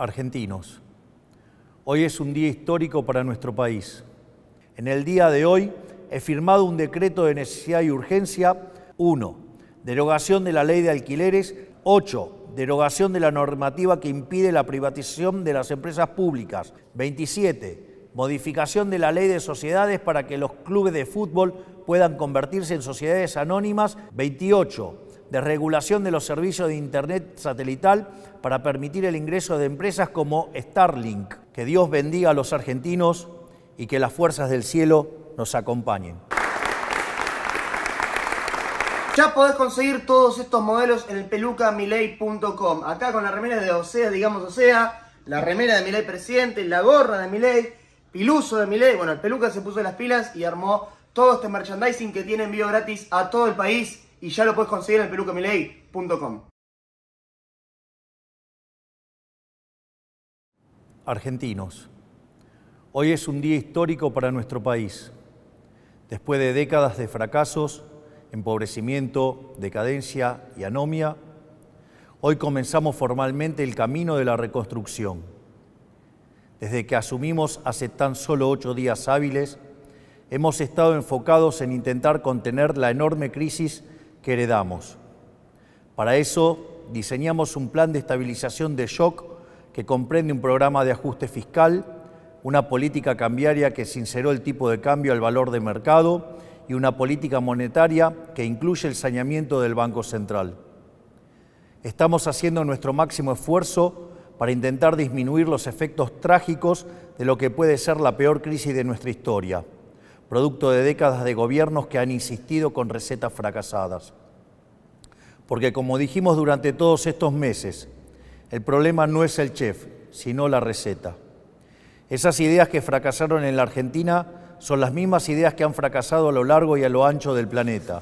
Argentinos, hoy es un día histórico para nuestro país. En el día de hoy he firmado un decreto de necesidad y urgencia. 1. Derogación de la ley de alquileres. 8. Derogación de la normativa que impide la privatización de las empresas públicas. 27. Modificación de la ley de sociedades para que los clubes de fútbol puedan convertirse en sociedades anónimas. 28. Desregulación de los servicios de Internet satelital para permitir el ingreso de empresas como Starlink. Que Dios bendiga a los argentinos y que las fuerzas del cielo nos acompañen. Ya podés conseguir todos estos modelos en el pelucamilei.com. Acá con la remera de Osea, digamos Osea, la remera de Milei presidente, la gorra de Milei, piluso de Milei. Bueno, el peluca se puso las pilas y armó todo este merchandising que tiene envío gratis a todo el país y ya lo podés conseguir en el pelucamilei.com. Argentinos, hoy es un día histórico para nuestro país. Después de décadas de fracasos, empobrecimiento, decadencia y anomia, hoy comenzamos formalmente el camino de la reconstrucción. Desde que asumimos hace tan solo 8 días hábiles, hemos estado enfocados en intentar contener la enorme crisis que heredamos. Para eso, diseñamos un plan de estabilización de shock que comprende un programa de ajuste fiscal, una política cambiaria que sinceró el tipo de cambio al valor de mercado y una política monetaria que incluye el saneamiento del Banco Central. Estamos haciendo nuestro máximo esfuerzo para intentar disminuir los efectos trágicos de lo que puede ser la peor crisis de nuestra historia, producto de décadas de gobiernos que han insistido con recetas fracasadas. Porque como dijimos durante todos estos meses, el problema no es el chef, sino la receta. Esas ideas que fracasaron en la Argentina son las mismas ideas que han fracasado a lo largo y a lo ancho del planeta,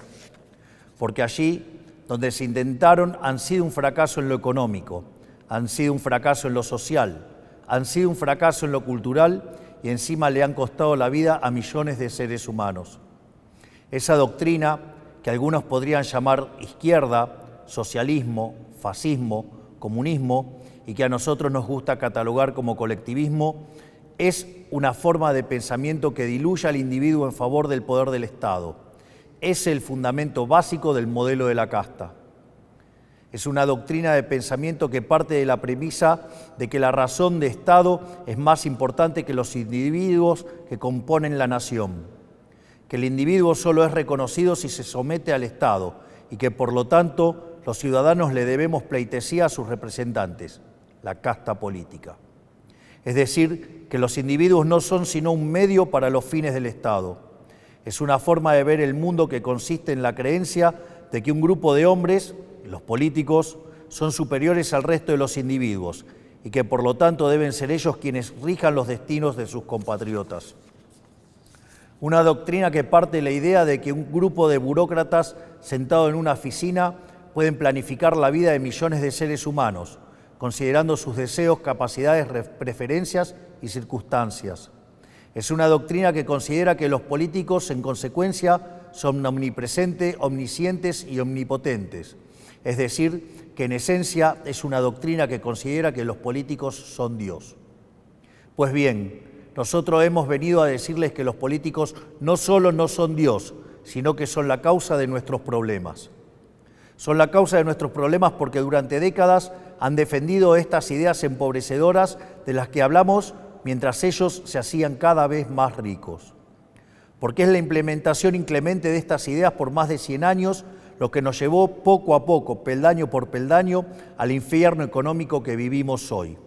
porque allí donde se intentaron han sido un fracaso en lo económico, han sido un fracaso en lo social, han sido un fracaso en lo cultural y encima le han costado la vida a millones de seres humanos. Esa doctrina que algunos podrían llamar izquierda, socialismo, fascismo, comunismo y que a nosotros nos gusta catalogar como colectivismo, es una forma de pensamiento que diluye al individuo en favor del poder del Estado. Es el fundamento básico del modelo de la casta. Es una doctrina de pensamiento que parte de la premisa de que la razón de Estado es más importante que los individuos que componen la nación, que el individuo solo es reconocido si se somete al Estado y que por lo tanto los ciudadanos le debemos pleitesía a sus representantes, la casta política. Es decir, que los individuos no son sino un medio para los fines del Estado. Es una forma de ver el mundo que consiste en la creencia de que un grupo de hombres, los políticos, son superiores al resto de los individuos y que por lo tanto deben ser ellos quienes rijan los destinos de sus compatriotas. Una doctrina que parte de la idea de que un grupo de burócratas sentado en una oficina pueden planificar la vida de millones de seres humanos, considerando sus deseos, capacidades, preferencias y circunstancias. Es una doctrina que considera que los políticos, en consecuencia, son omnipresentes, omniscientes y omnipotentes. Es decir, que en esencia es una doctrina que considera que los políticos son Dios. Pues bien, nosotros hemos venido a decirles que los políticos no solo no son Dios, sino que son la causa de nuestros problemas. Son la causa de nuestros problemas porque durante décadas han defendido estas ideas empobrecedoras de las que hablamos mientras ellos se hacían cada vez más ricos. Porque es la implementación inclemente de estas ideas por más de 100 años lo que nos llevó poco a poco, peldaño por peldaño, al infierno económico que vivimos hoy.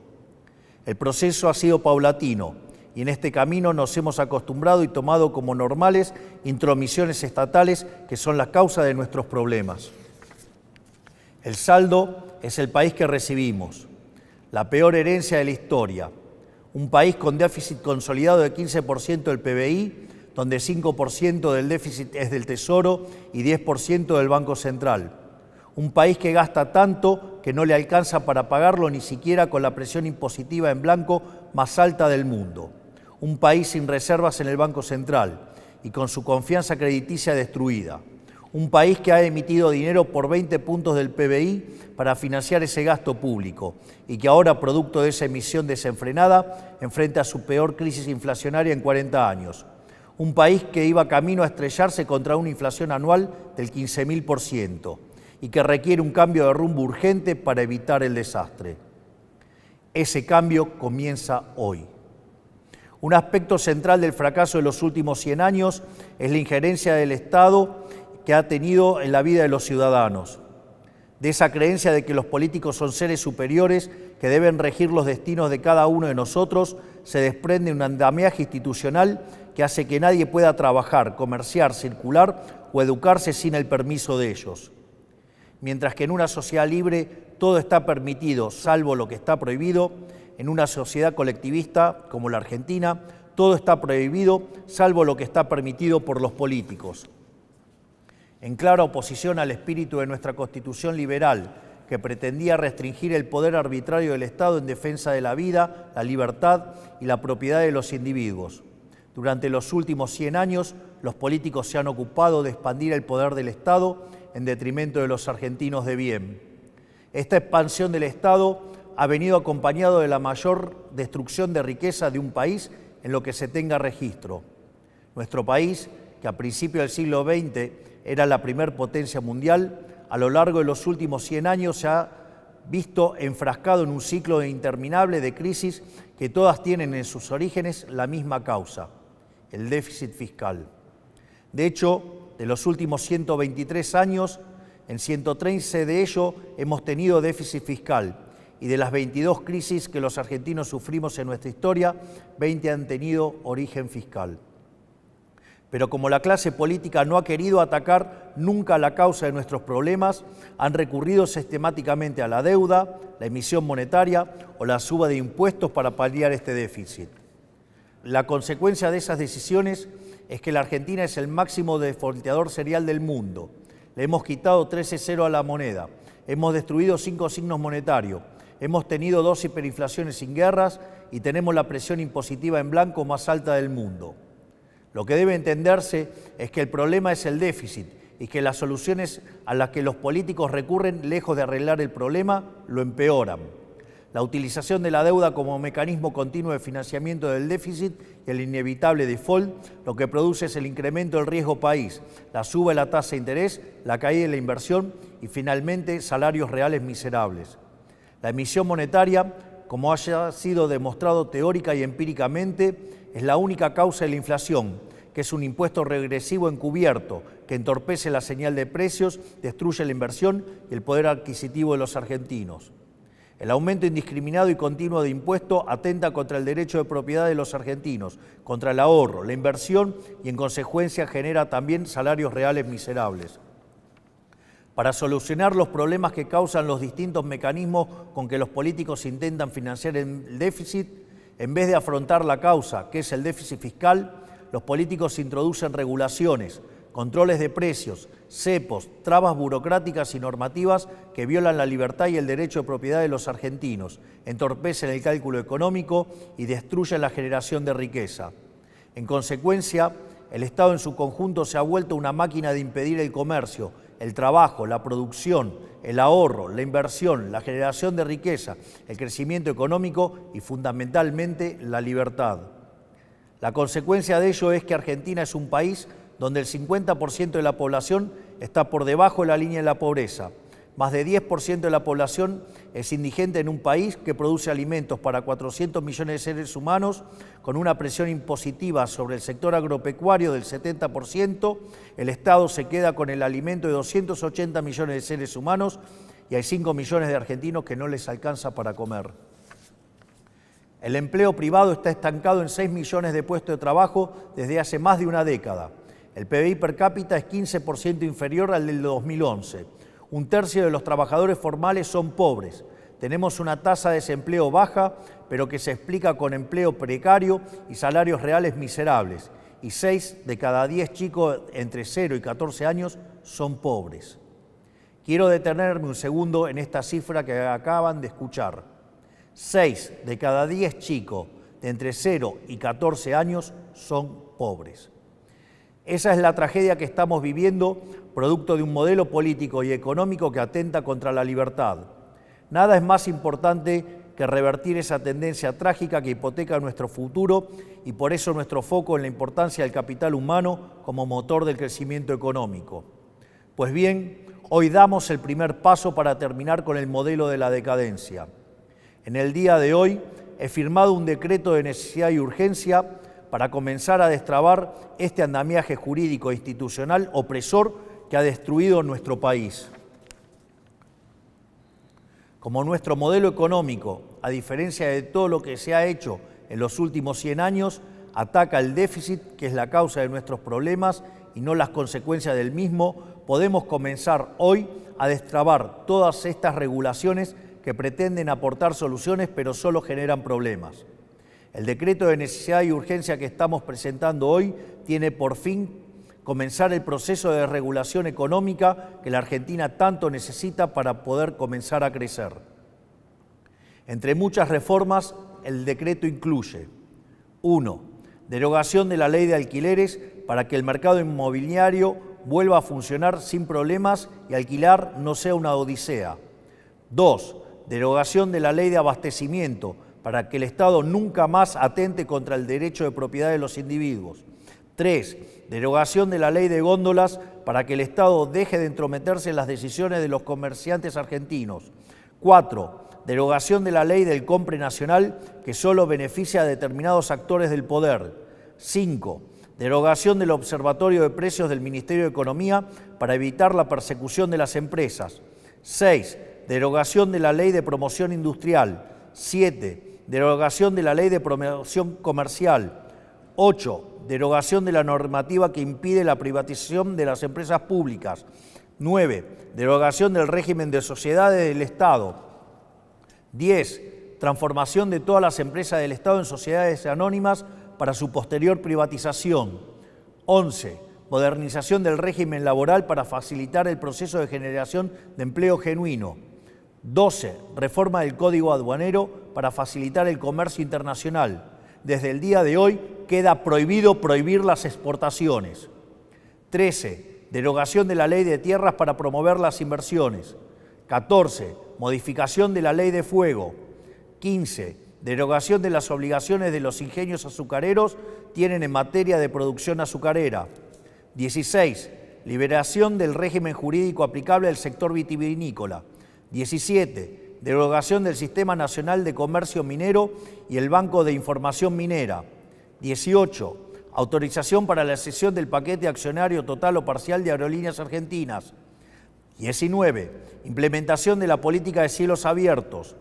El proceso ha sido paulatino y en este camino nos hemos acostumbrado y tomado como normales intromisiones estatales que son la causa de nuestros problemas. El saldo es el país que recibimos, la peor herencia de la historia, un país con déficit consolidado de 15% del PBI, donde 5% del déficit es del Tesoro y 10% del Banco Central. Un país que gasta tanto que no le alcanza para pagarlo ni siquiera con la presión impositiva en blanco más alta del mundo. Un país sin reservas en el Banco Central y con su confianza crediticia destruida. Un país que ha emitido dinero por 20 puntos del PBI para financiar ese gasto público y que ahora, producto de esa emisión desenfrenada, enfrenta su peor crisis inflacionaria en 40 años. Un país que iba camino a estrellarse contra una inflación anual del 15.000% y que requiere un cambio de rumbo urgente para evitar el desastre. Ese cambio comienza hoy. Un aspecto central del fracaso de los últimos 100 años es la injerencia del Estado que ha tenido en la vida de los ciudadanos, de esa creencia de que los políticos son seres superiores que deben regir los destinos de cada uno de nosotros, se desprende un andamiaje institucional que hace que nadie pueda trabajar, comerciar, circular o educarse sin el permiso de ellos. Mientras que en una sociedad libre todo está permitido, salvo lo que está prohibido, en una sociedad colectivista como la Argentina, todo está prohibido, salvo lo que está permitido por los políticos. En clara oposición al espíritu de nuestra Constitución liberal, que pretendía restringir el poder arbitrario del Estado en defensa de la vida, la libertad y la propiedad de los individuos. Durante los últimos 100 años, los políticos se han ocupado de expandir el poder del Estado en detrimento de los argentinos de bien. Esta expansión del Estado ha venido acompañado de la mayor destrucción de riqueza de un país en lo que se tenga registro. Nuestro país, que a principios del siglo XX era la primer potencia mundial, a lo largo de los últimos 100 años se ha visto enfrascado en un ciclo interminable de crisis que todas tienen en sus orígenes la misma causa, el déficit fiscal. De hecho, de los últimos 123 años, en 113 de ellos hemos tenido déficit fiscal, y de las 22 crisis que los argentinos sufrimos en nuestra historia, 20 han tenido origen fiscal. Pero como la clase política no ha querido atacar nunca la causa de nuestros problemas, han recurrido sistemáticamente a la deuda, la emisión monetaria o la suba de impuestos para paliar este déficit. La consecuencia de esas decisiones es que la Argentina es el máximo defaulteador serial del mundo. Le hemos quitado 13-0 a la moneda, hemos destruido 5 signos monetarios, hemos tenido 2 hiperinflaciones sin guerras y tenemos la presión impositiva en blanco más alta del mundo. Lo que debe entenderse es que el problema es el déficit y que las soluciones a las que los políticos recurren, lejos de arreglar el problema, lo empeoran. La utilización de la deuda como mecanismo continuo de financiamiento del déficit y el inevitable default, lo que produce es el incremento del riesgo país, la suba de la tasa de interés, la caída de la inversión y finalmente salarios reales miserables. La emisión monetaria, como haya sido demostrado teórica y empíricamente, es la única causa de la inflación, que es un impuesto regresivo encubierto que entorpece la señal de precios, destruye la inversión y el poder adquisitivo de los argentinos. El aumento indiscriminado y continuo de impuestos atenta contra el derecho de propiedad de los argentinos, contra el ahorro, la inversión y en consecuencia genera también salarios reales miserables. Para solucionar los problemas que causan los distintos mecanismos con que los políticos intentan financiar el déficit, en vez de afrontar la causa, que es el déficit fiscal, los políticos introducen regulaciones, controles de precios, cepos, trabas burocráticas y normativas que violan la libertad y el derecho de propiedad de los argentinos, entorpecen el cálculo económico y destruyen la generación de riqueza. En consecuencia, el Estado en su conjunto se ha vuelto una máquina de impedir el comercio, el trabajo, la producción, el ahorro, la inversión, la generación de riqueza, el crecimiento económico y fundamentalmente la libertad. La consecuencia de ello es que Argentina es un país donde el 50% de la población está por debajo de la línea de la pobreza. Más de 10% de la población es indigente en un país que produce alimentos para 400 millones de seres humanos, con una presión impositiva sobre el sector agropecuario del 70%, el Estado se queda con el alimento de 280 millones de seres humanos y hay 5 millones de argentinos que no les alcanza para comer. El empleo privado está estancado en 6 millones de puestos de trabajo desde hace más de una década. El PBI per cápita es 15% inferior al del 2011. Un tercio de los trabajadores formales son pobres. Tenemos una tasa de desempleo baja, pero que se explica con empleo precario y salarios reales miserables. Y 6 de cada 10 chicos entre 0 y 14 años son pobres. Quiero detenerme un segundo en esta cifra que acaban de escuchar. 6 de cada 10 chicos de entre 0 y 14 años son pobres. Esa es la tragedia que estamos viviendo, producto de un modelo político y económico que atenta contra la libertad. Nada es más importante que revertir esa tendencia trágica que hipoteca nuestro futuro y por eso nuestro foco en la importancia del capital humano como motor del crecimiento económico. Pues bien, hoy damos el primer paso para terminar con el modelo de la decadencia. En el día de hoy he firmado un decreto de necesidad y urgencia para comenzar a destrabar este andamiaje jurídico e institucional opresor que ha destruido nuestro país. Como nuestro modelo económico, a diferencia de todo lo que se ha hecho en los últimos 100 años, ataca el déficit, que es la causa de nuestros problemas y no las consecuencias del mismo, podemos comenzar hoy a destrabar todas estas regulaciones que pretenden aportar soluciones pero solo generan problemas. El decreto de necesidad y urgencia que estamos presentando hoy tiene por fin comenzar el proceso de regulación económica que la Argentina tanto necesita para poder comenzar a crecer. Entre muchas reformas, el decreto incluye 1. Derogación de la ley de alquileres para que el mercado inmobiliario vuelva a funcionar sin problemas y alquilar no sea una odisea. 2. Derogación de la ley de abastecimiento para que el Estado nunca más atente contra el derecho de propiedad de los individuos. 3. Derogación de la ley de góndolas para que el Estado deje de entrometerse en las decisiones de los comerciantes argentinos. 4. Derogación de la ley del compre nacional que solo beneficia a determinados actores del poder. 5. Derogación del Observatorio de Precios del Ministerio de Economía para evitar la persecución de las empresas. 6. Derogación de la ley de promoción industrial. 7. Derogación de la ley de promoción comercial. 8. Derogación de la normativa que impide la privatización de las empresas públicas. 9. Derogación del régimen de sociedades del Estado. 10. Transformación de todas las empresas del Estado en sociedades anónimas para su posterior privatización. 11. Modernización del régimen laboral para facilitar el proceso de generación de empleo genuino. 12. Reforma del Código Aduanero para facilitar el comercio internacional. Desde el día de hoy queda prohibido prohibir las exportaciones. 13. Derogación de la ley de tierras para promover las inversiones. 14. Modificación de la ley de fuego. 15. Derogación de las obligaciones de los ingenios azucareros tienen en materia de producción azucarera. 16. Liberación del régimen jurídico aplicable al sector vitivinícola. 17. Derogación del Sistema Nacional de Comercio Minero y el Banco de Información Minera. 18. Autorización para la cesión del paquete accionario total o parcial de Aerolíneas Argentinas. 19. Implementación de la política de cielos abiertos.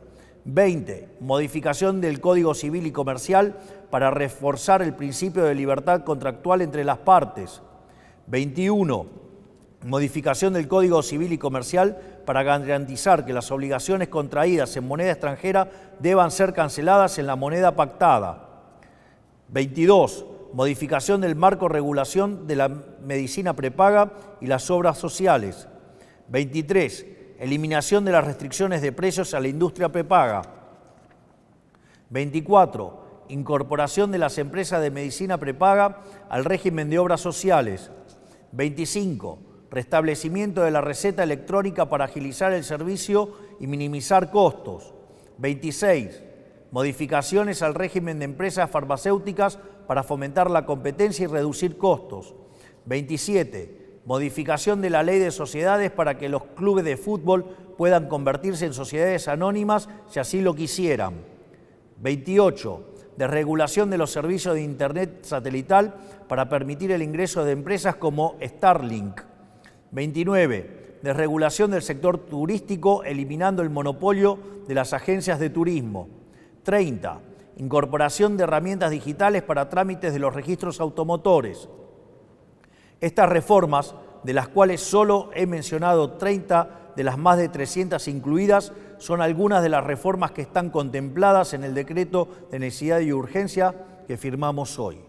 20. Modificación del Código Civil y Comercial para reforzar el principio de libertad contractual entre las partes. 21. Modificación del Código Civil y Comercial para garantizar que las obligaciones contraídas en moneda extranjera deban ser canceladas en la moneda pactada. 22. Modificación del marco de regulación de la medicina prepaga y las obras sociales. 23. Eliminación de las restricciones de precios a la industria prepaga. 24. Incorporación de las empresas de medicina prepaga al régimen de obras sociales. 25. Restablecimiento de la receta electrónica para agilizar el servicio y minimizar costos. 26. Modificaciones al régimen de empresas farmacéuticas para fomentar la competencia y reducir costos. 27. Modificación de la ley de sociedades para que los clubes de fútbol puedan convertirse en sociedades anónimas si así lo quisieran. 28. Desregulación de los servicios de Internet satelital para permitir el ingreso de empresas como Starlink. 29. Desregulación del sector turístico, eliminando el monopolio de las agencias de turismo. 30. Incorporación de herramientas digitales para trámites de los registros automotores. Estas reformas, de las cuales solo he mencionado 30 de las más de 300 incluidas, son algunas de las reformas que están contempladas en el decreto de necesidad y urgencia que firmamos hoy.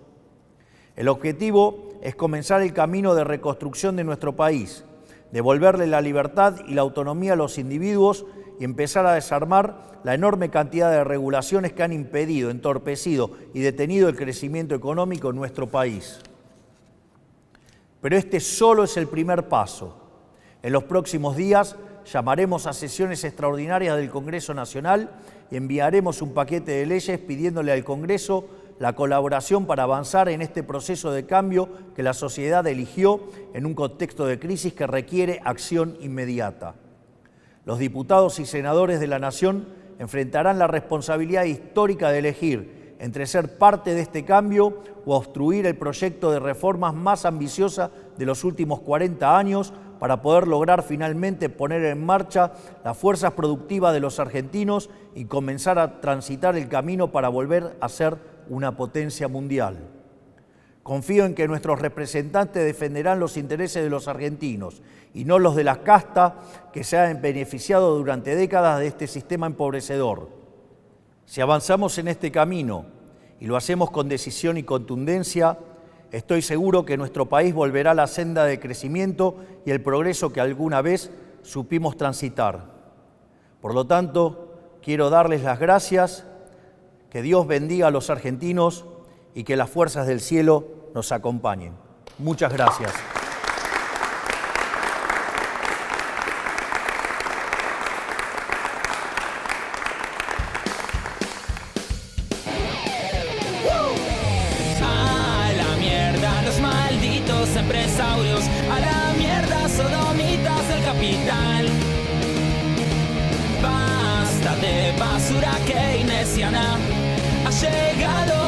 El objetivo es comenzar el camino de reconstrucción de nuestro país, devolverle la libertad y la autonomía a los individuos y empezar a desarmar la enorme cantidad de regulaciones que han impedido, entorpecido y detenido el crecimiento económico en nuestro país. Pero este solo es el primer paso. En los próximos días llamaremos a sesiones extraordinarias del Congreso Nacional y enviaremos un paquete de leyes pidiéndole al Congreso la colaboración para avanzar en este proceso de cambio que la sociedad eligió en un contexto de crisis que requiere acción inmediata. Los diputados y senadores de la Nación enfrentarán la responsabilidad histórica de elegir entre ser parte de este cambio o obstruir el proyecto de reformas más ambiciosa de los últimos 40 años para poder lograr finalmente poner en marcha las fuerzas productivas de los argentinos y comenzar a transitar el camino para volver a ser una potencia mundial. Confío en que nuestros representantes defenderán los intereses de los argentinos y no los de las castas que se han beneficiado durante décadas de este sistema empobrecedor. Si avanzamos en este camino y lo hacemos con decisión y contundencia, estoy seguro que nuestro país volverá a la senda de crecimiento y el progreso que alguna vez supimos transitar. Por lo tanto, quiero darles las gracias, que Dios bendiga a los argentinos y que las fuerzas del cielo nos acompañen. Muchas gracias. Empresarios, a la mierda, sodomitas del capital. Basta de basura keynesiana, ha llegado